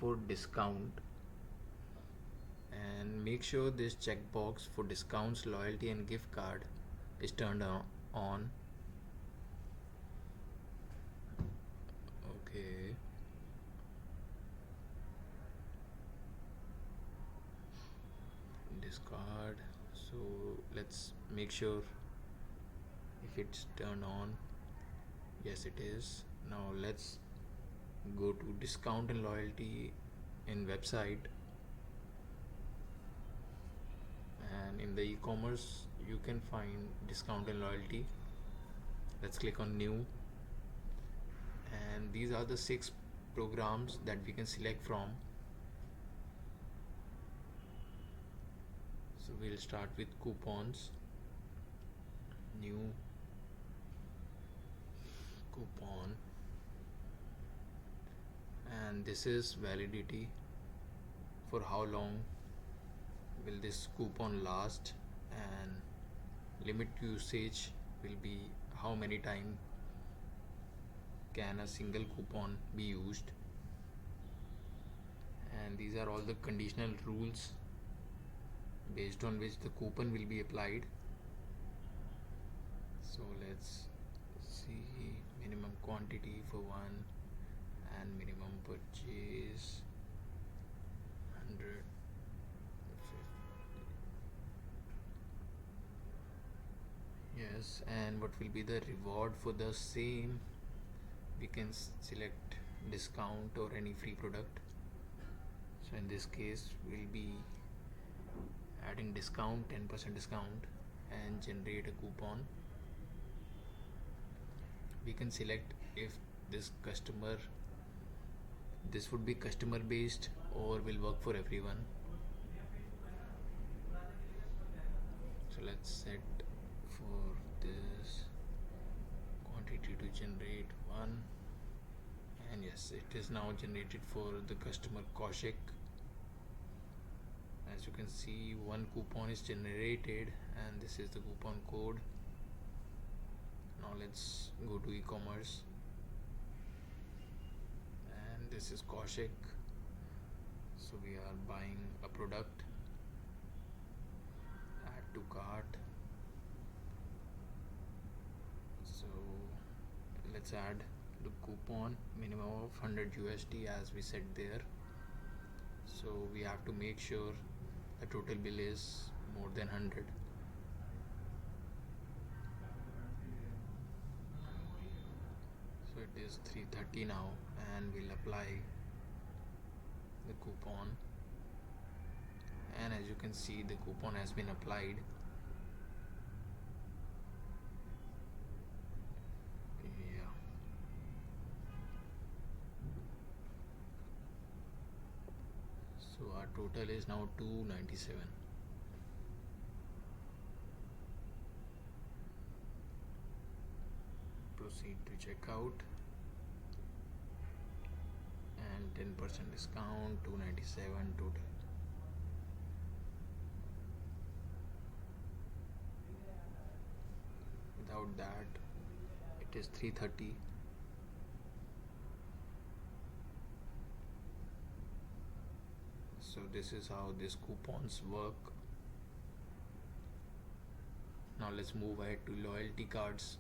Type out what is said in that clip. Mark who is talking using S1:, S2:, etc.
S1: for discount, and make sure this checkbox for discounts, loyalty and gift card is turned on. Okay, discard. So let's make sure if it's turned on. Yes, it is. Now let's go to discount and loyalty in website, and in the e-commerce you can find discount and loyalty. Let's click on new, and these are the 6 programs that we can select from. So we'll start with coupons. New coupon, and this is validity, for how long will this coupon last, and limit usage will be how many times can a single coupon be used. And these are all the conditional rules based on which the coupon will be applied. So let's see, minimum quantity for 1 and minimum purchase 100. Yes, and what will be the reward for the same? We can select discount or any free product. So in this case we'll be adding discount, 10% discount, and generate a coupon. We can select if this would be customer based or will work for everyone. So let's set for this quantity to generate 1, and yes, it is now generated for the customer Kaushik. As you can see, 1 coupon is generated, and this is the coupon code. Now let's go to e-commerce, and this is Kaushik. So we are buying a product. Add to cart. So let's add the coupon, minimum of 100 USD as we said there. So we have to make sure the total bill is more than 100. So it is 330 now, and we'll apply the coupon, and as you can see, the coupon has been applied. Yeah, so our total is now 297. Proceed to checkout, and 10% discount, 297 total. Without that it is 330. So this is how these coupons work. Now let's move ahead to loyalty cards.